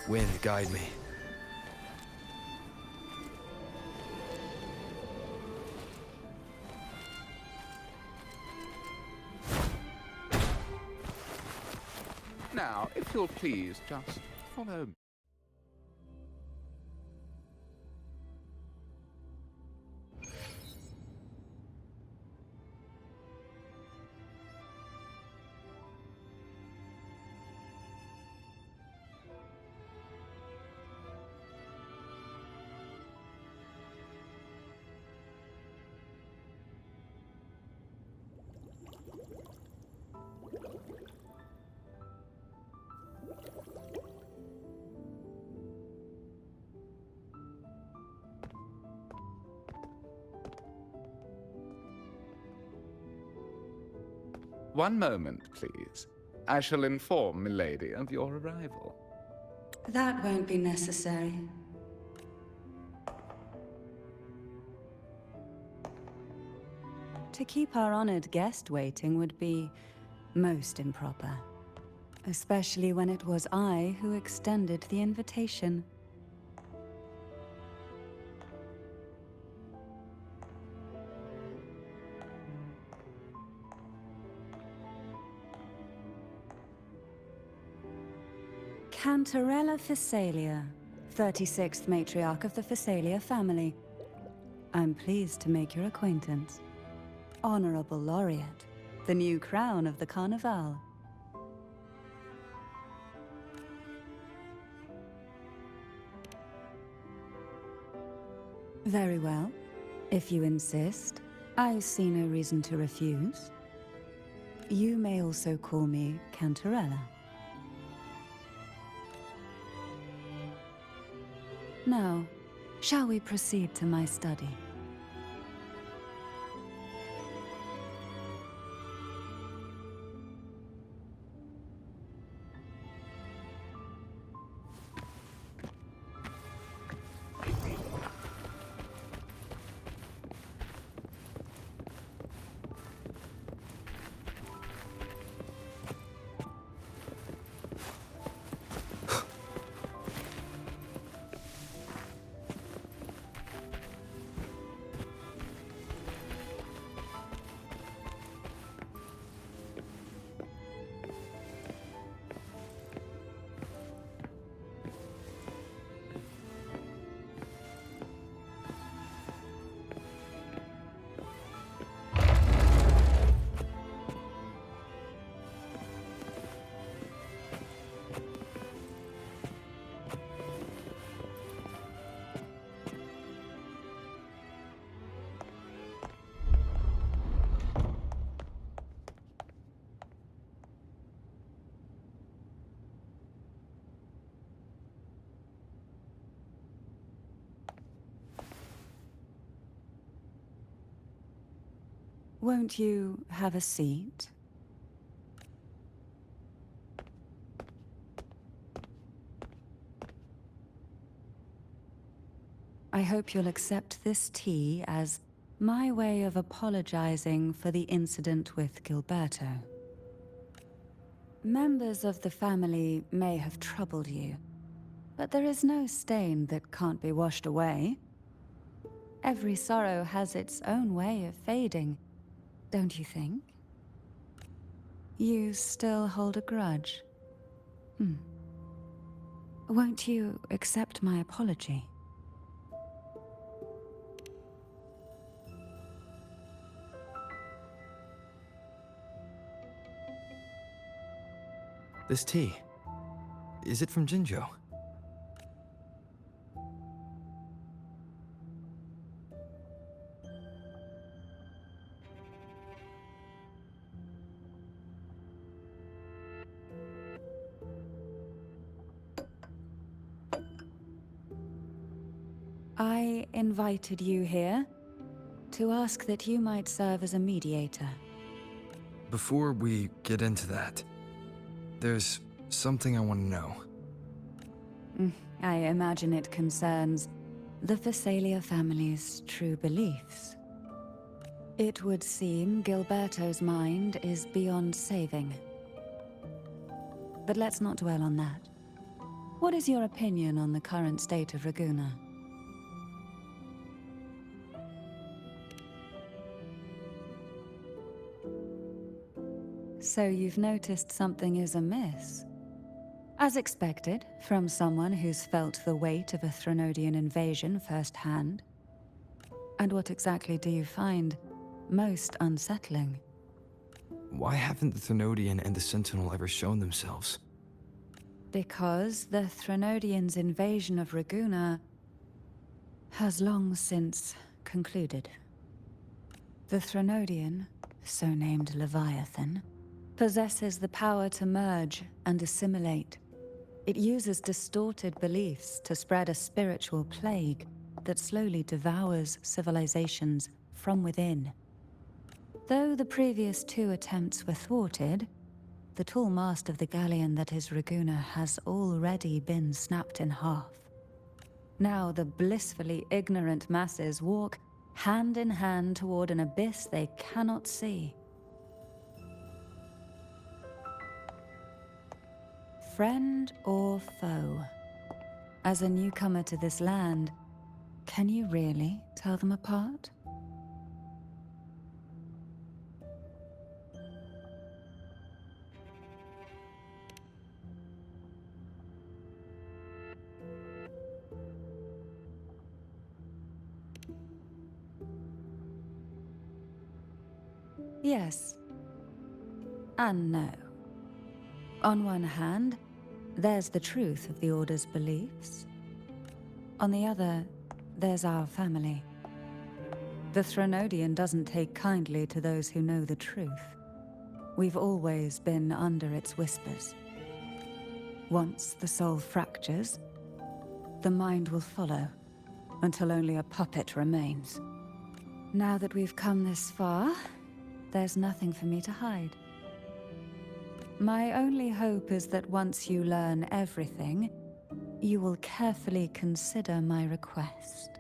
Wind, guide me. Now, if you'll please, just follow me. One moment, please. I shall inform Milady of your arrival. That won't be necessary. To keep our honored guest waiting would be most improper. Especially when it was I who extended the invitation. Cantarella Phasalia, 36th matriarch of the Phasalia family. I'm pleased to make your acquaintance. Honorable Laureate, the new crown of the Carnival. Very well. If you insist, I see no reason to refuse. You may also call me Cantarella. Now, shall we proceed to my study? Won't you have a seat? I hope you'll accept this tea as my way of apologizing for the incident with Gilberto. Members of the family may have troubled you, but there is no stain that can't be washed away. Every sorrow has its own way of fading, don't you think? You still hold a grudge? Won't you accept my apology? This tea. Is it from Jinzhou? I invited you here to ask that you might serve as a mediator. Before we get into that, there's something I want to know. I imagine it concerns the Phasalia family's true beliefs. It would seem Gilberto's mind is beyond saving. But let's not dwell on that. What is your opinion on the current state of Raguna? So you've noticed something is amiss? As expected, from someone who's felt the weight of a Threnodian invasion firsthand. And what exactly do you find most unsettling? Why haven't the Thenodian and the Sentinel ever shown themselves? Because the Threnodians' invasion of Raguna has long since concluded. The Threnodian, so named Leviathan, possesses the power to merge and assimilate. It uses distorted beliefs to spread a spiritual plague that slowly devours civilizations from within. Though the previous 2 attempts were thwarted, the tall mast of the galleon that is Raguna has already been snapped in half. Now the blissfully ignorant masses walk hand in hand toward an abyss they cannot see. Friend or foe? As a newcomer to this land, can you really tell them apart? Yes. And no. On one hand, there's the truth of the Order's beliefs. On the other, there's our family. The Threnodian doesn't take kindly to those who know the truth. We've always been under its whispers. Once the soul fractures, the mind will follow, until only a puppet remains. Now that we've come this far, there's nothing for me to hide. My only hope is that once you learn everything, you will carefully consider my request.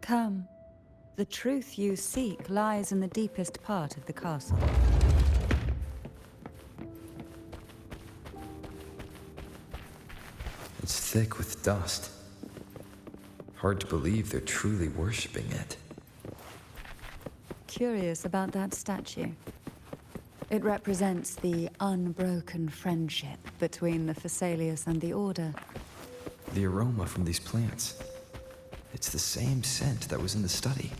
Come. The truth you seek lies in the deepest part of the castle. It's thick with dust. Hard to believe they're truly worshipping it. Curious about that statue. It represents the unbroken friendship between the Phasaelius and the Order. The aroma from these plants. It's the same scent that was in the study.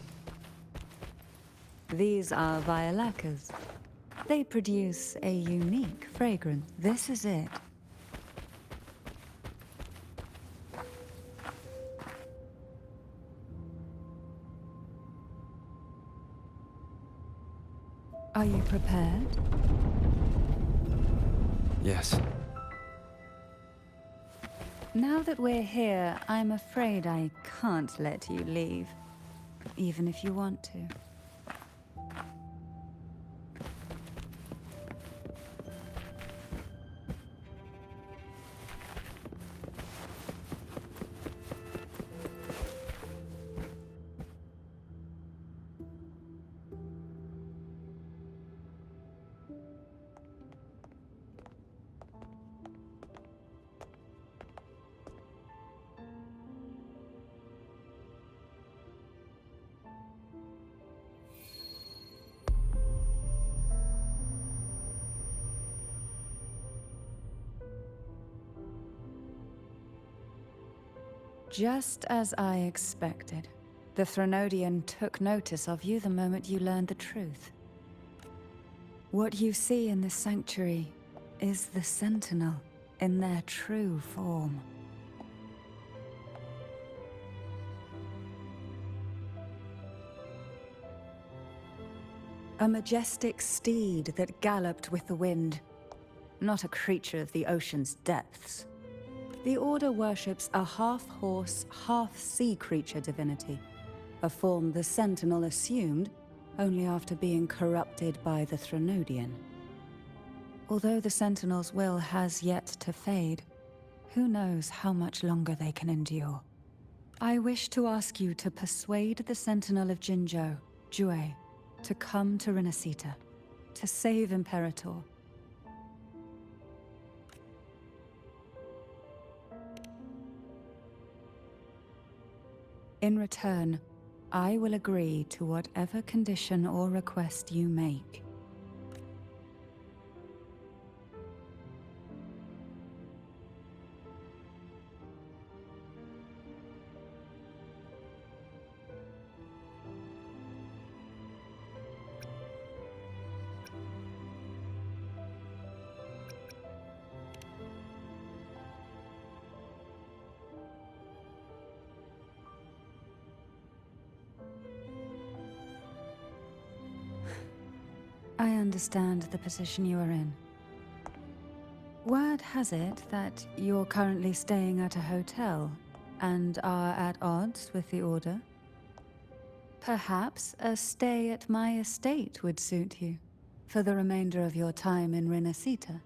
These are violacas. They produce a unique fragrance. This is it. Are you prepared? Yes. Now that we're here, I'm afraid I can't let you leave, even if you want to. Just as I expected. The Threnodian took notice of you the moment you learned the truth. What you see in this sanctuary is the Sentinel in their true form. A majestic steed that galloped with the wind, not a creature of the ocean's depths. The Order worships a half-horse, half-sea creature divinity, a form the Sentinel assumed only after being corrupted by the Threnodian. Although the Sentinel's will has yet to fade, who knows how much longer they can endure. I wish to ask you to persuade the Sentinel of Jinzhou, Jue, to come to Rinascita, to save Imperator. In return, I will agree to whatever condition or request you make. I understand the position you are in. Word has it that you're currently staying at a hotel and are at odds with the Order. Perhaps a stay at my estate would suit you for the remainder of your time in Renacita.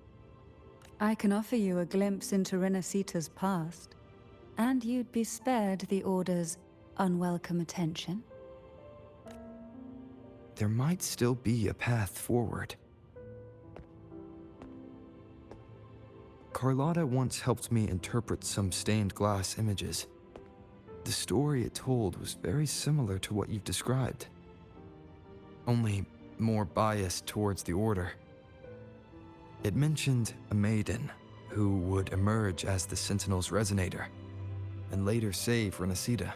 I can offer you a glimpse into Renacita's past, and you'd be spared the Order's unwelcome attention. There might still be a path forward. Carlotta once helped me interpret some stained glass images. The story it told was very similar to what you've described, only more biased towards the Order. It mentioned a maiden who would emerge as the Sentinel's resonator and later save Renacita.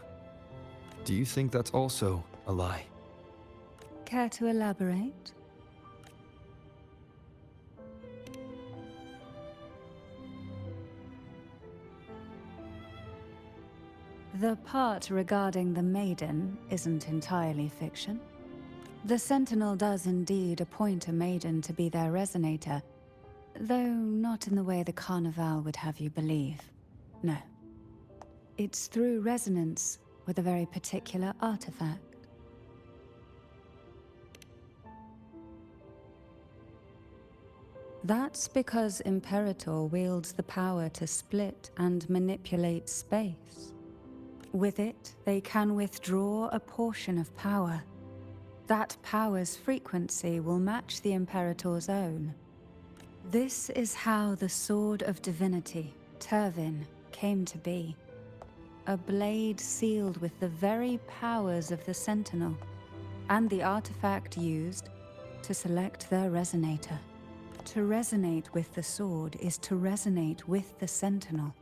Do you think that's also a lie? Care to elaborate? The part regarding the maiden isn't entirely fiction. The Sentinel does indeed appoint a maiden to be their resonator, though not in the way the Carnival would have you believe. No. It's through resonance with a very particular artifact. That's because Imperator wields the power to split and manipulate space. With it, they can withdraw a portion of power. That power's frequency will match the Imperator's own. This is how the Sword of Divinity, Turvin, came to be. A blade sealed with the very powers of the Sentinel, and the artifact used to select their resonator. To resonate with the sword is to resonate with the Sentinel.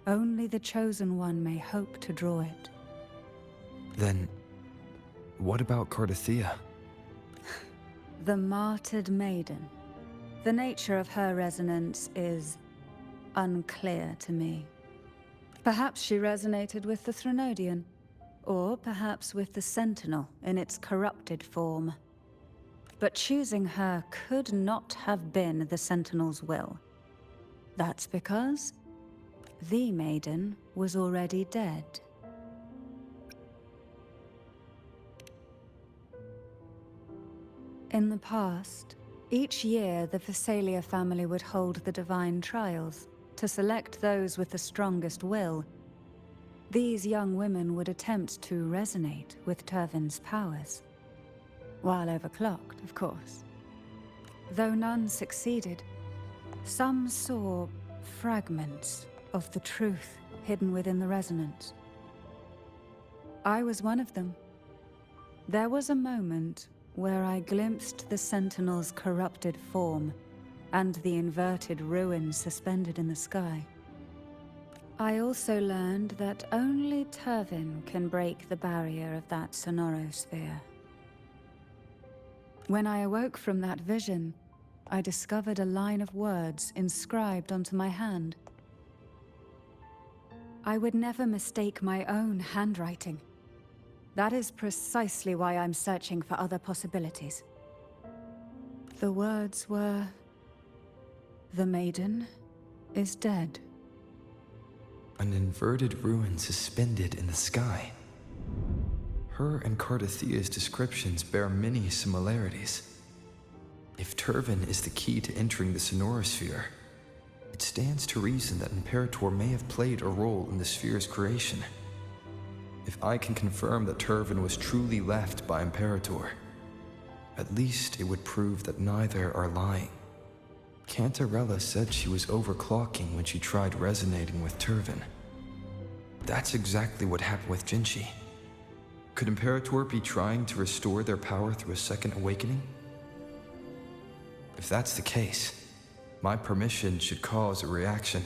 Only the Chosen One may hope to draw it. Then, what about Cardathea? The martyred maiden. The nature of her resonance is unclear to me. Perhaps she resonated with the Threnodian, or perhaps with the Sentinel in its corrupted form. But choosing her could not have been the Sentinel's will. That's because the maiden was already dead. In the past, each year the Phasalia family would hold the divine trials to select those with the strongest will. These young women would attempt to resonate with Turvin's powers. While overclocked, of course. Though none succeeded, some saw fragments of the truth hidden within the resonance. I was one of them. There was a moment where I glimpsed the Sentinel's corrupted form and the inverted ruins suspended in the sky. I also learned that only Turvin can break the barrier of that sonorosphere. When I awoke from that vision, I discovered a line of words inscribed onto my hand. I would never mistake my own handwriting. That is precisely why I'm searching for other possibilities. The words were, "The maiden is dead." An inverted ruin suspended in the sky. Her and Cardathea's descriptions bear many similarities. If Turvin is the key to entering the sonorosphere, it stands to reason that Imperator may have played a role in the sphere's creation. If I can confirm that Turvin was truly left by Imperator, at least it would prove that neither are lying. Cantarella said she was overclocking when she tried resonating with Turvin. That's exactly what happened with Jinchi. Could Imperator be trying to restore their power through a second awakening? If that's the case, my permission should cause a reaction.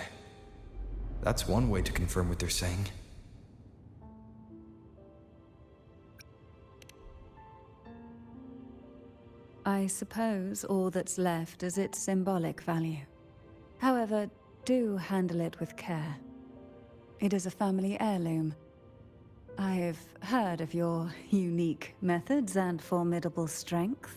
That's one way to confirm what they're saying. I suppose all that's left is its symbolic value. However, do handle it with care. It is a family heirloom. I've heard of your unique methods and formidable strength.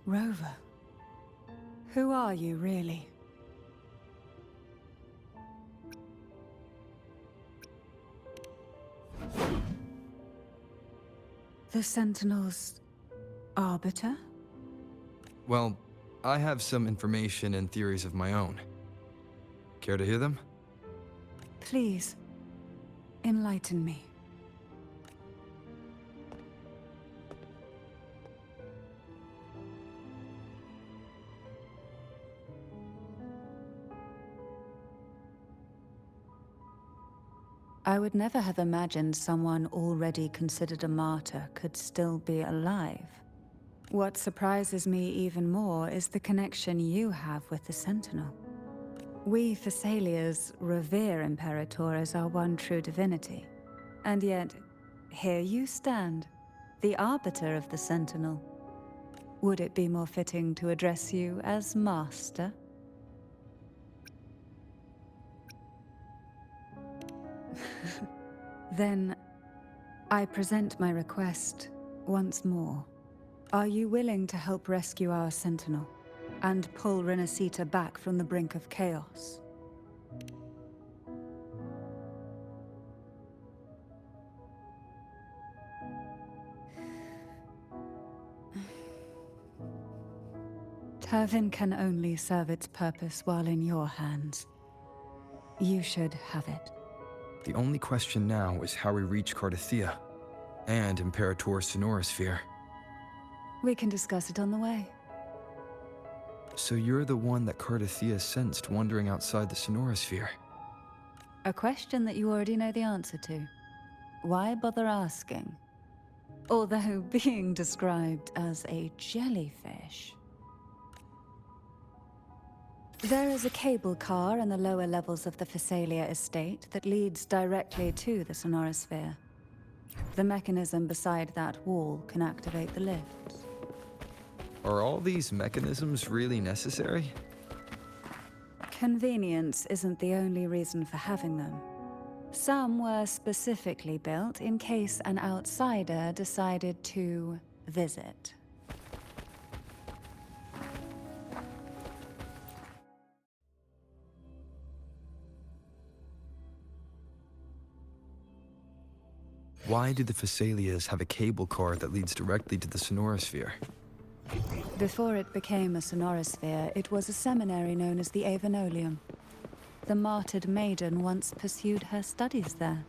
Rover, who are you really? The Sentinel's arbiter? Well, I have some information and theories of my own. Care to hear them? Please, enlighten me. I would never have imagined someone already considered a martyr could still be alive. What surprises me even more is the connection you have with the Sentinel. We Thessalians revere Imperator as our one true divinity. And yet, here you stand, the arbiter of the Sentinel. Would it be more fitting to address you as Master? Then, I present my request once more. Are you willing to help rescue our Sentinel and pull Renacita back from the brink of chaos? Turvin can only serve its purpose while in your hands. You should have it. The only question now is how we reach Cardathia and Imperator's Sonorosphere. We can discuss it on the way. So you're the one that Cardathia sensed wandering outside the Sonorosphere? A question that you already know the answer to. Why bother asking? Although being described as a jellyfish. There is a cable car in the lower levels of the Thessalia estate that leads directly to the Sonorosphere. The mechanism beside that wall can activate the lifts. Are all these mechanisms really necessary? Convenience isn't the only reason for having them. Some were specifically built in case an outsider decided to visit. Why do the Thessalias have a cable car that leads directly to the Sonorosphere? Before it became a Sonorosphere, it was a seminary known as the Avenolium. The martyred maiden once pursued her studies there.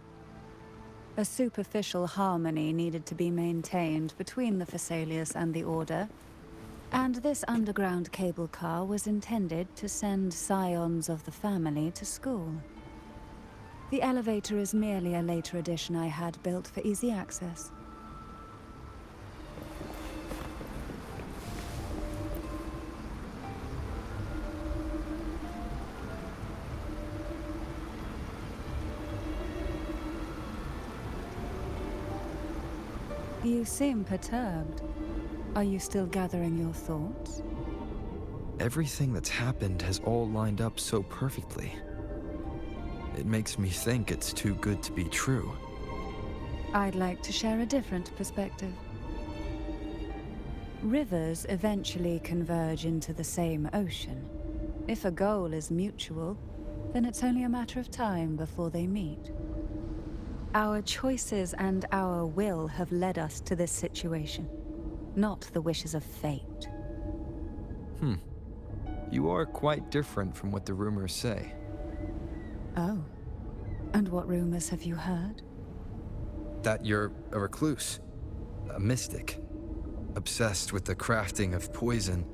A superficial harmony needed to be maintained between the Thessalias and the Order, and this underground cable car was intended to send scions of the family to school. The elevator is merely a later addition I had built for easy access. You seem perturbed. Are you still gathering your thoughts? Everything that's happened has all lined up so perfectly. It makes me think it's too good to be true. I'd like to share a different perspective. Rivers eventually converge into the same ocean. If a goal is mutual, then it's only a matter of time before they meet. Our choices and our will have led us to this situation, not the wishes of fate. You are quite different from what the rumors say. Oh, and what rumors have you heard? That you're a recluse, a mystic, obsessed with the crafting of poison.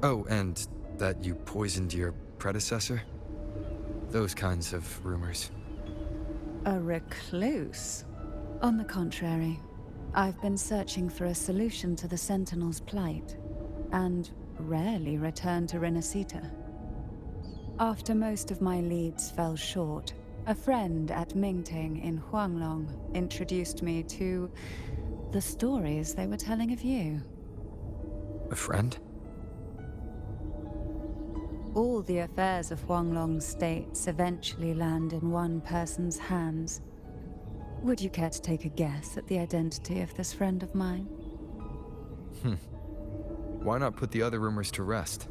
Oh, and that you poisoned your predecessor? Those kinds of rumors. A recluse? On the contrary, I've been searching for a solution to the Sentinel's plight, and rarely return to Renacita. After most of my leads fell short, a friend at Mingting in Huanglong introduced me to the stories they were telling of you. A friend? All the affairs of Huanglong states eventually land in one person's hands. Would you care to take a guess at the identity of this friend of mine? Why not put the other rumors to rest?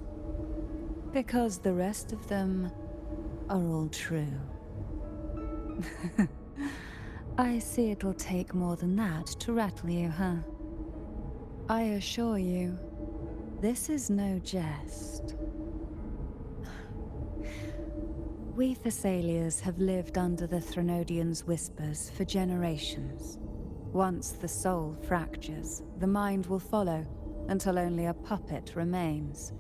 Because the rest of them are all true. I see it'll take more than that to rattle you, huh? I assure you, this is no jest. We Thessalians have lived under the Threnodians' whispers for generations. Once the soul fractures, the mind will follow, until only a puppet remains.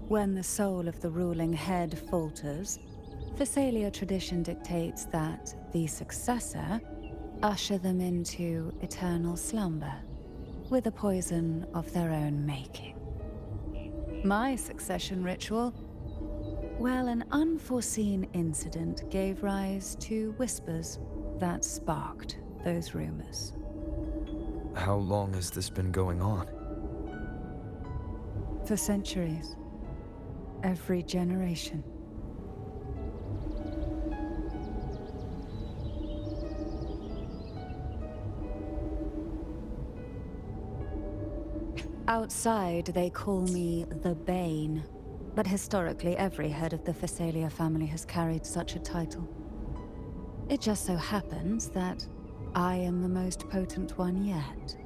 When the soul of the ruling head falters, Thessalia tradition dictates that the successor usher them into eternal slumber, with a poison of their own making. My succession ritual? Well, an unforeseen incident gave rise to whispers that sparked those rumors. How long has this been going on? For centuries. Every generation. Outside, they call me the Bane, but historically every head of the Thessalia family has carried such a title. It just so happens that I am the most potent one yet.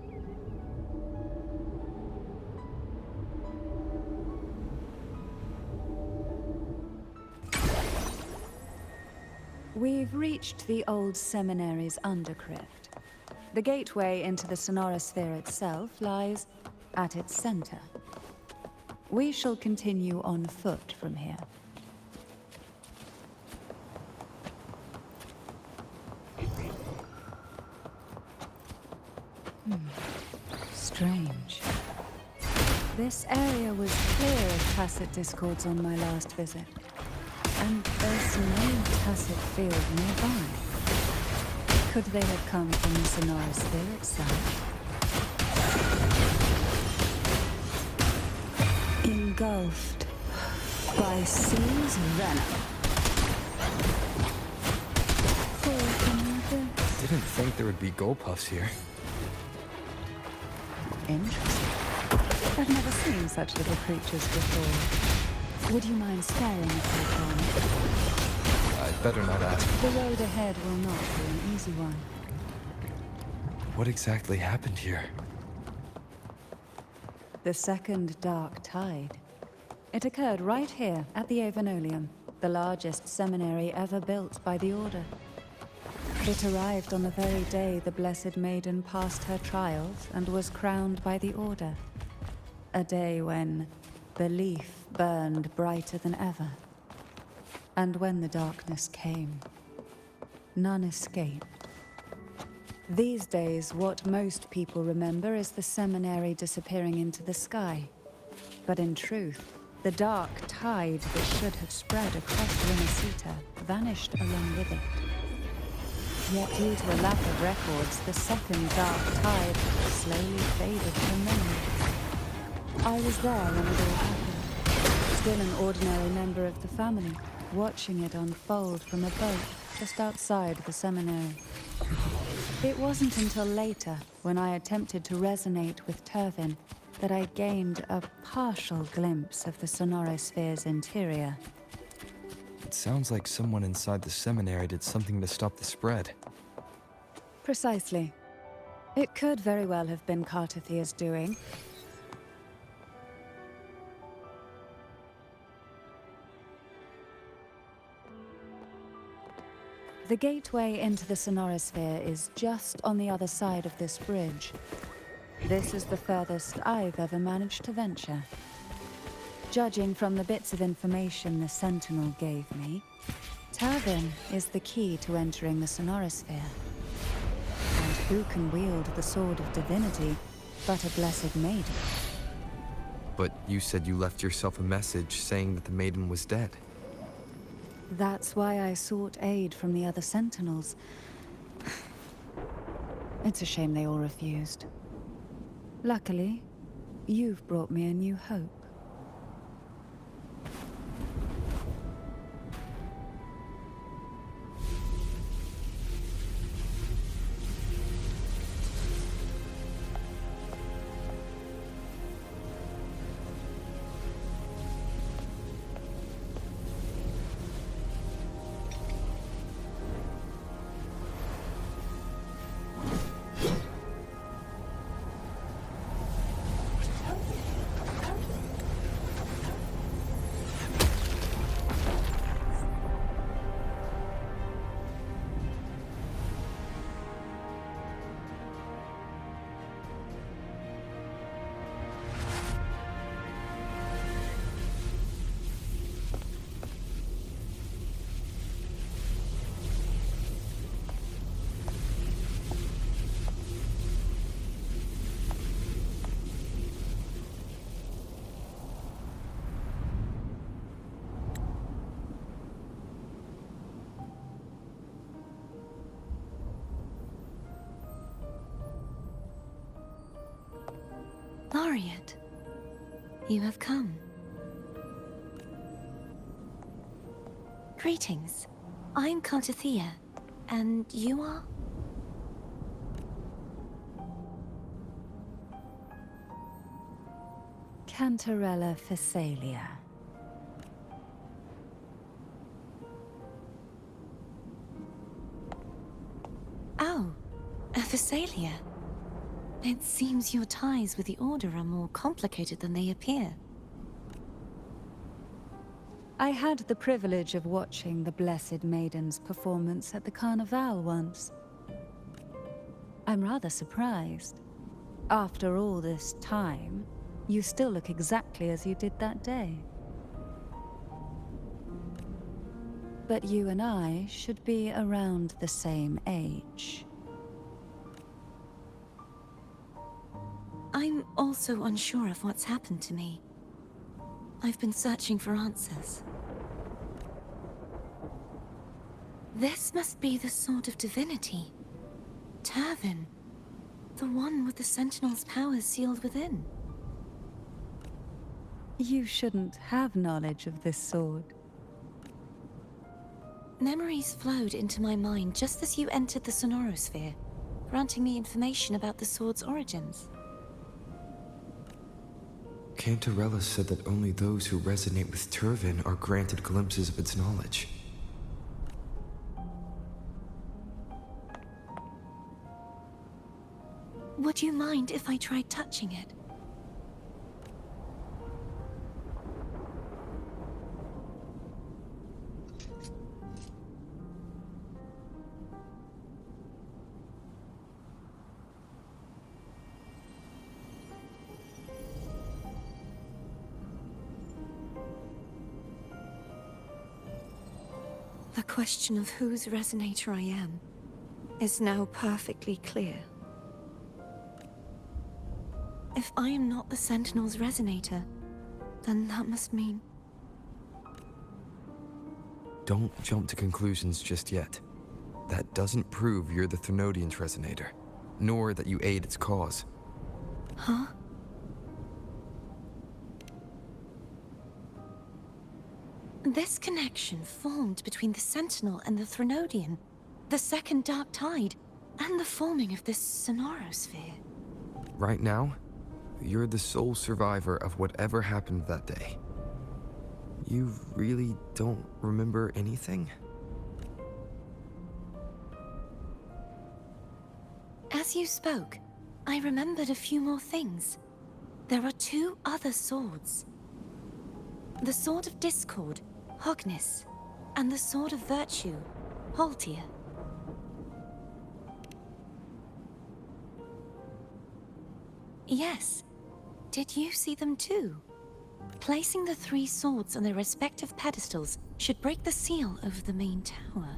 We've reached the old seminary's undercrypt. The gateway into the Sonorosphere itself lies at its center. We shall continue on foot from here. Strange. This area was clear of tacit discords on my last visit. And there's no tacit field nearby. Could they have come from the Sonorosphere itself? Engulfed by sea's venom. Didn't think there would be Gulpuffs here. Interesting. I've never seen such little creatures before. Would you mind staring at them? I'd better not ask. The road ahead will not be an easy one. What exactly happened here? The second dark tide. It occurred right here at the Avenolium, the largest seminary ever built by the Order. It arrived on the very day the Blessed Maiden passed her trials and was crowned by the Order. A day when belief burned brighter than ever. And when the darkness came, none escaped. These days, what most people remember is the seminary disappearing into the sky. But in truth, the dark tide that should have spread across Renacita vanished along with it. Yet due to a lack of records, the second dark tide slowly faded from memory. I was there when it all happened, still an ordinary member of the family, watching it unfold from a boat just outside the seminary. It wasn't until later, when I attempted to resonate with Turvin, that I gained a partial glimpse of the sonorosphere's interior. It sounds like someone inside the seminary did something to stop the spread. Precisely. It could very well have been Cartathia's doing. The gateway into the sonorosphere is just on the other side of this bridge. This is the furthest I've ever managed to venture. Judging from the bits of information the Sentinel gave me, Turvin is the key to entering the sonorosphere. And who can wield the Sword of Divinity but a Blessed Maiden? But you said you left yourself a message saying that the maiden was dead. That's why I sought aid from the other Sentinels. It's a shame they all refused. Luckily, you've brought me a new hope. Laureate, you have come. Greetings. I'm Cartathia, and you are? Cantarella Phasalia. Oh, a Phasalia. It seems your ties with the Order are more complicated than they appear. I had the privilege of watching the Blessed Maiden's performance at the Carnival once. I'm rather surprised. After all this time, you still look exactly as you did that day. But you and I should be around the same age. I'm also unsure of what's happened to me. I've been searching for answers. This must be the Sword of Divinity. Turvin. The one with the Sentinel's powers sealed within. You shouldn't have knowledge of this sword. Memories flowed into my mind just as you entered the Sonorosphere, granting me information about the sword's origins. Cantarella said that only those who resonate with Turvin are granted glimpses of its knowledge. Would you mind if I tried touching it? The question of whose resonator I am is now perfectly clear. If I am not the Sentinel's resonator, then that must mean... Don't jump to conclusions just yet. That doesn't prove you're the Thenodian's resonator, nor that you aid its cause. Huh? This connection formed between the Sentinel and the Thenodian, the second Dark Tide, And the forming of this sonorosphere. Right now, you're the sole survivor of whatever happened that day. You really don't remember anything? As you spoke, I remembered a few more things. There are 2 other swords. The Sword of Discord, Hognis, and the Sword of Virtue, Haltia. Yes. Did you see them too? Placing the 3 swords on their respective pedestals should break the seal over the main tower.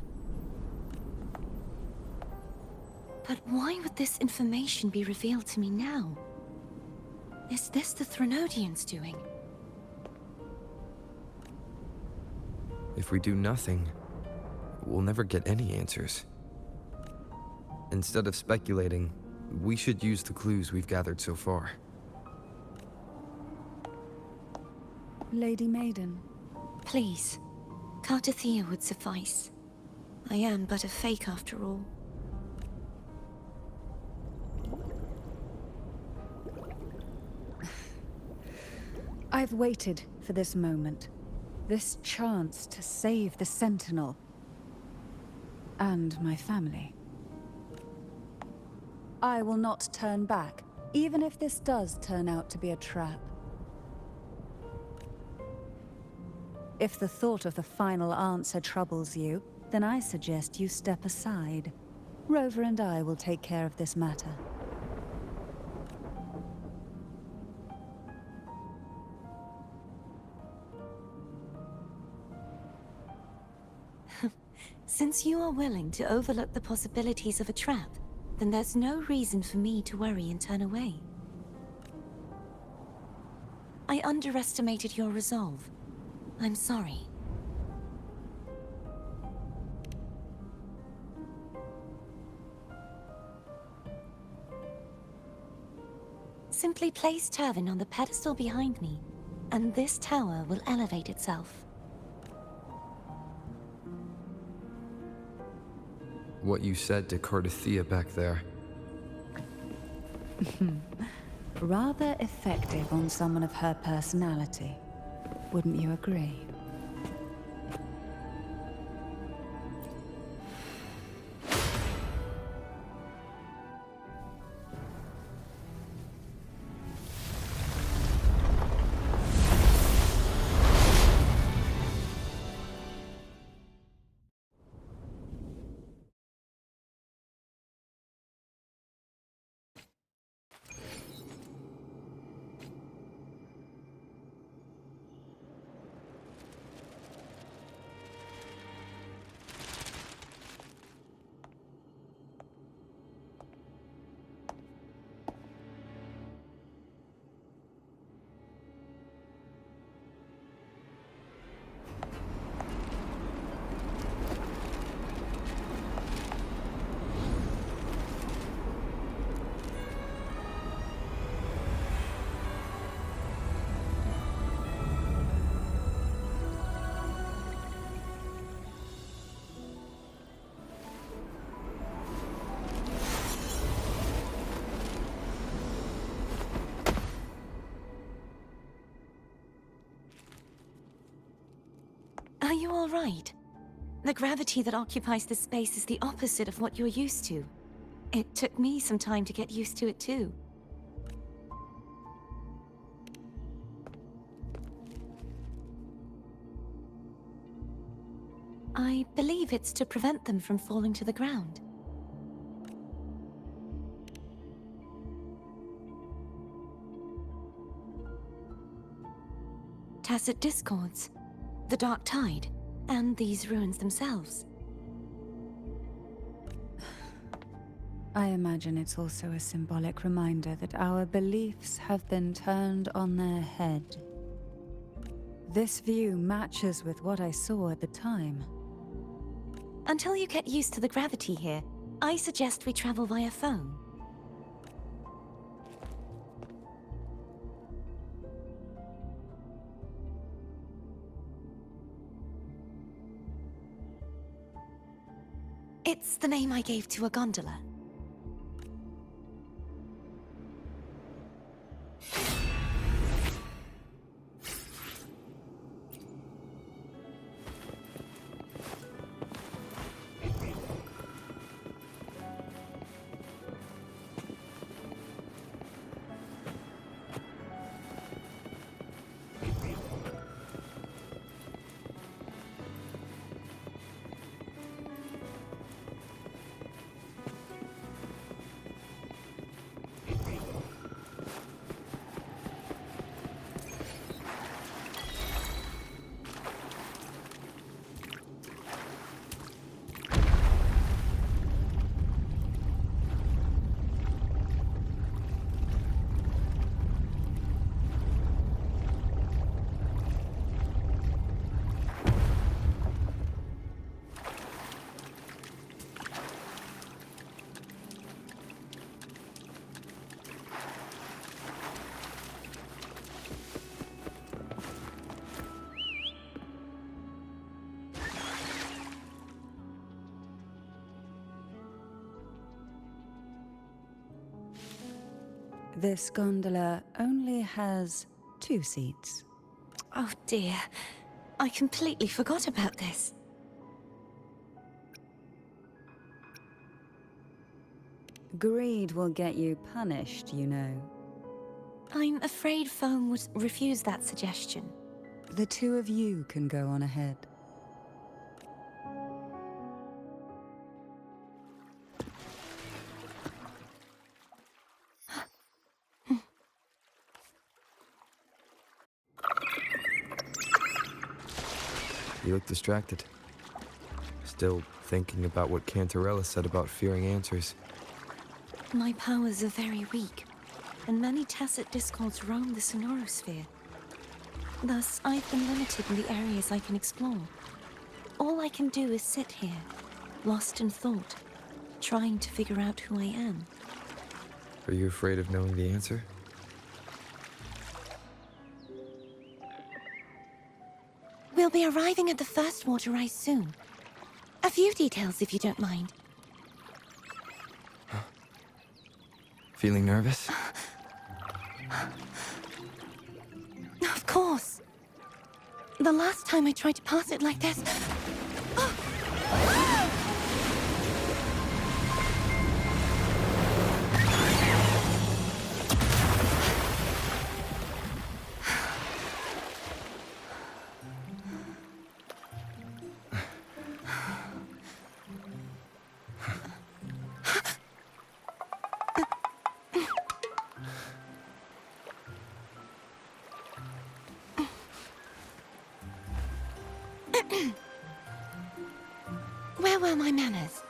But why would this information be revealed to me now? Is this the Threnodians' doing? If we do nothing, we'll never get any answers. Instead of speculating, we should use the clues we've gathered so far. Lady Maiden, Please, Cartathea would suffice. I am but a fake after all. I've waited for this moment. This chance to save the Sentinel. And my family. I will not turn back, even if this does turn out to be a trap. If the thought of the final answer troubles you, then I suggest you step aside. Rover and I will take care of this matter. Since you are willing to overlook the possibilities of a trap, then there's no reason for me to worry and turn away. I underestimated your resolve. I'm sorry. Simply place Turvin on the pedestal behind me, and this tower will elevate itself. What you said to Cartathea back there. Rather effective on someone of her personality. Wouldn't you agree? Are you all right? The gravity that occupies this space is the opposite of what you're used to. It took me some time to get used to it too. I believe it's to prevent them from falling to the ground. Tacit discords, the Dark Tide, and these ruins themselves. I imagine it's also a symbolic reminder that our beliefs have been turned on their head. This view matches with what I saw at the time. Until you get used to the gravity here, I suggest we travel via phone. It's the name I gave to a gondola. This gondola only has 2 seats. Oh dear. I completely forgot about this. Greed will get you punished, you know. I'm afraid Foam would refuse that suggestion. The 2 of you can go on ahead. You look distracted. Still thinking about what Cantarella said about fearing answers. My powers are very weak, and many tacit discords roam the sonorosphere. Thus, I've been limited in the areas I can explore. All I can do is sit here, lost in thought, trying to figure out who I am. Are you afraid of knowing the answer? We'll be arriving at the first water rise soon. A few details, if you don't mind. Feeling nervous? Of course. The last time I tried to pass it like this... Where were my manners?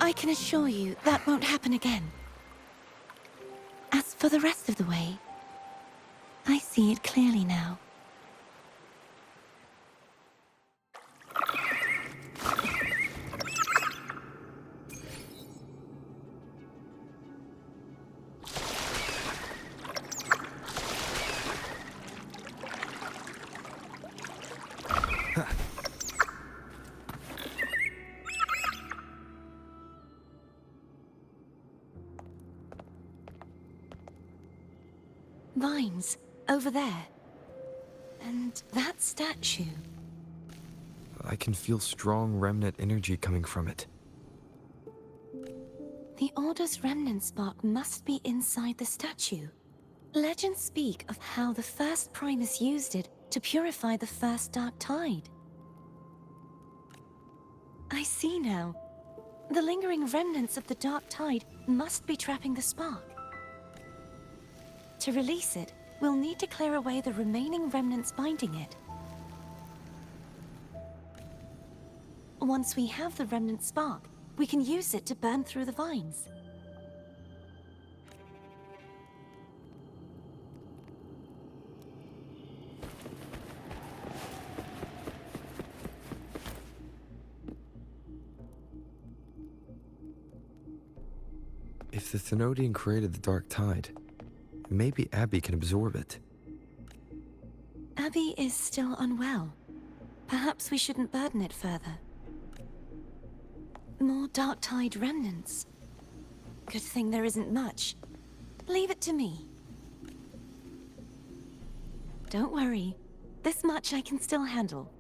I can assure you that won't happen again. As for the rest of the way, I see it clearly now. Vines, over there. And that statue. I can feel strong remnant energy coming from it. The Order's remnant spark must be inside the statue. Legends speak of how the first Primus used it to purify the first Dark Tide. I see now. The lingering remnants of the Dark Tide must be trapping the spark. To release it, we'll need to clear away the remaining remnants binding it. Once we have the remnant spark, we can use it to burn through the vines. If the Thenodian created the Dark Tide, maybe Abby can absorb it. Abby is still unwell. Perhaps we shouldn't burden it further. More Dark Tide remnants. Good thing there isn't much. Leave it to me. Don't worry. This much I can still handle.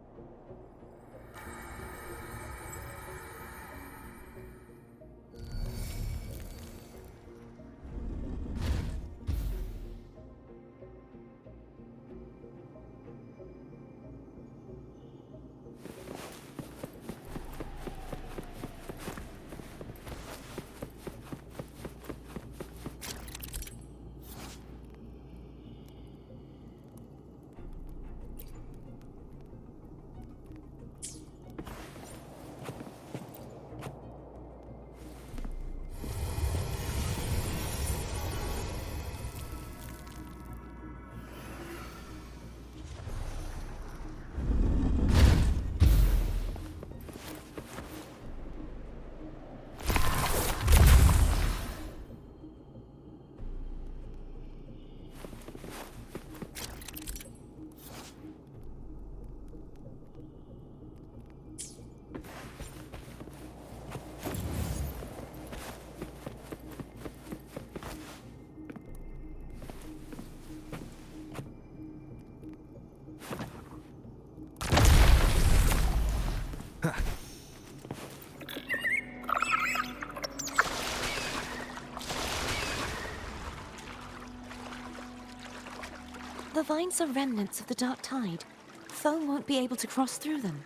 The vines are remnants of the dark tide. Foe won't be able to cross through them.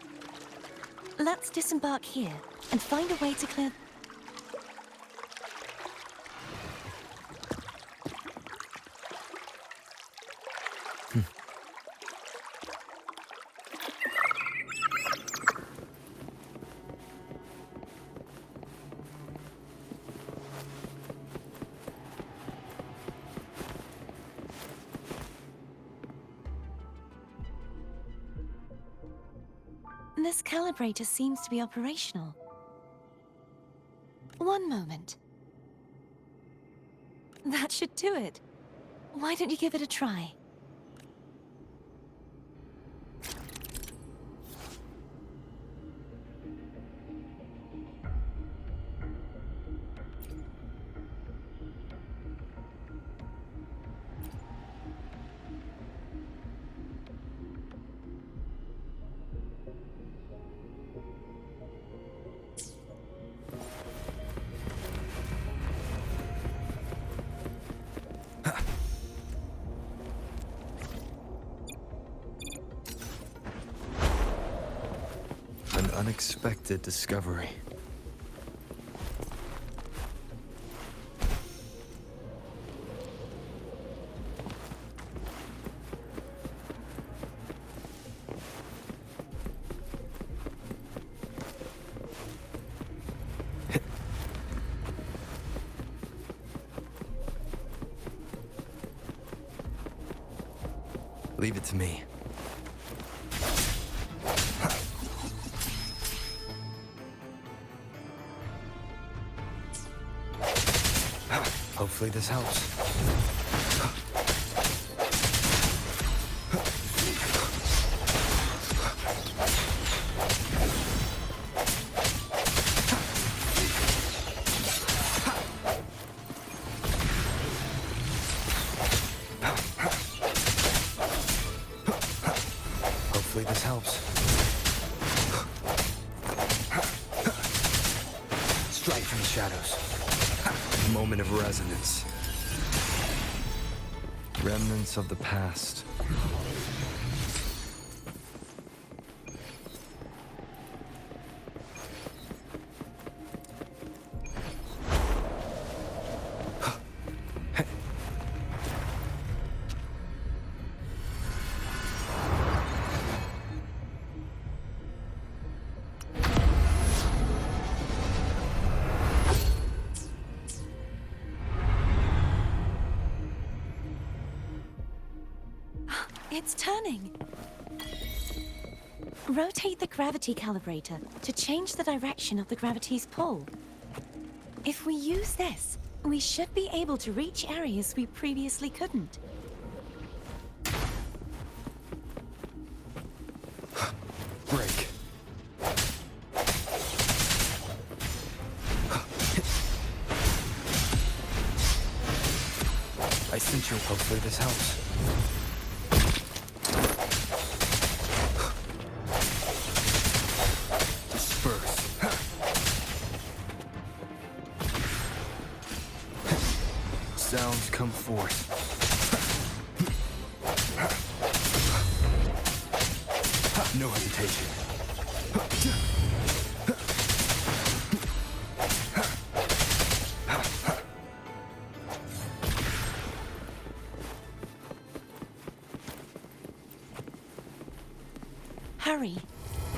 Let's disembark here and find a way to clear... This calibrator seems to be operational. One moment. That should do it. Why don't you give it a try? An unexpected discovery. Leave it to me. Hopefully this helps. Hopefully this helps. Strike from the shadows. Moment of resonance. Remnants of the past. It's turning. Rotate the gravity calibrator to change the direction of the gravity's pull. If we use this, we should be able to reach areas we previously couldn't. Break. I sense you. Hopefully this helps. Sounds come forth. No hesitation. Hurry.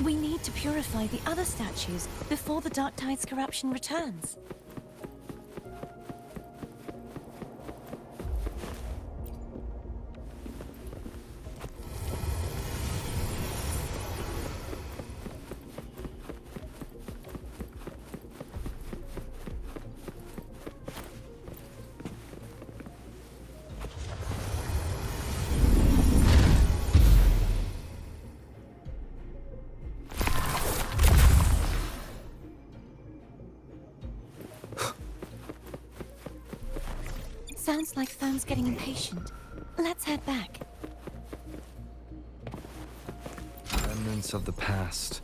We need to purify the other statues before the Dark Tide's corruption returns. Sounds like Therm's getting impatient. Let's head back. Remnants of the past.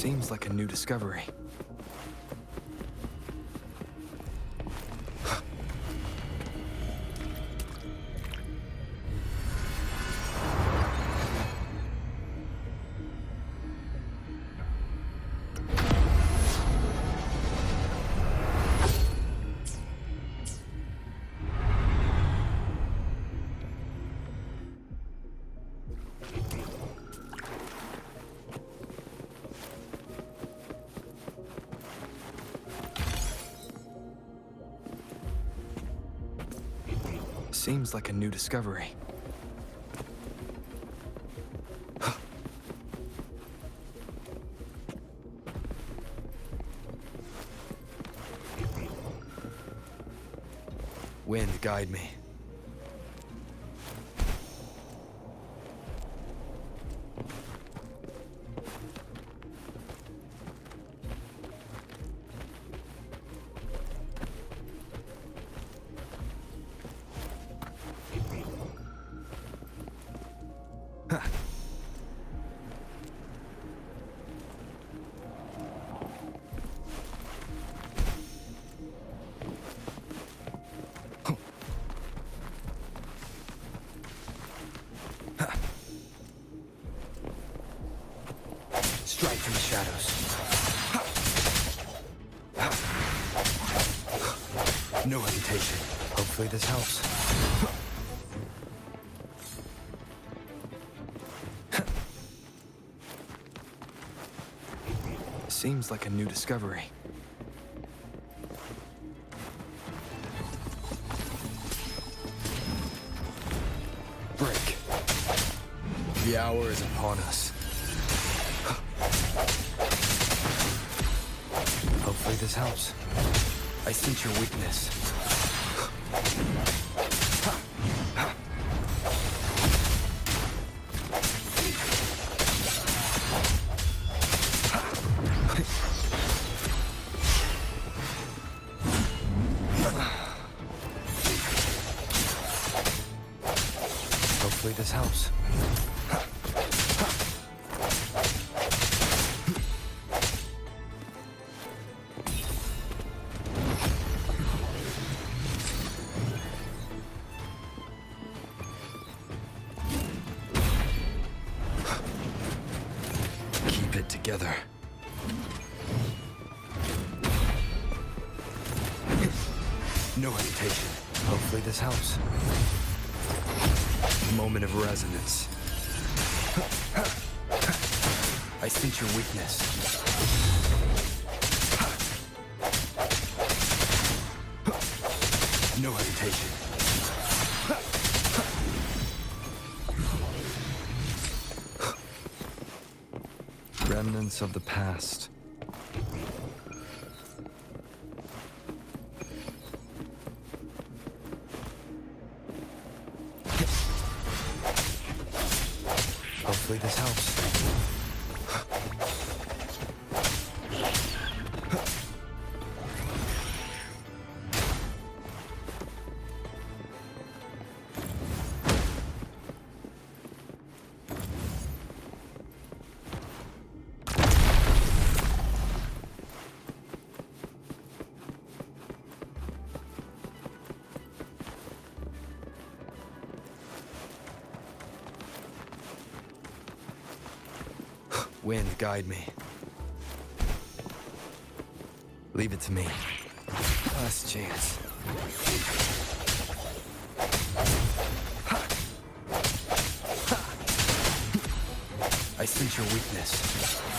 Seems like a new discovery. Seems like a new discovery. Wind, guide me. Strike from the shadows. No hesitation. Hopefully this helps. Seems like a new discovery. Break. The hour is upon us. Hopefully this helps. I sense your weakness. Hopefully this helps. Keep it together. No hesitation. Hopefully this helps. Moment of resonance. I sense your weakness. No hesitation. Remnants of the past. Hopefully this helps. Wind, guide me. Leave it to me. Last chance. I sense your weakness.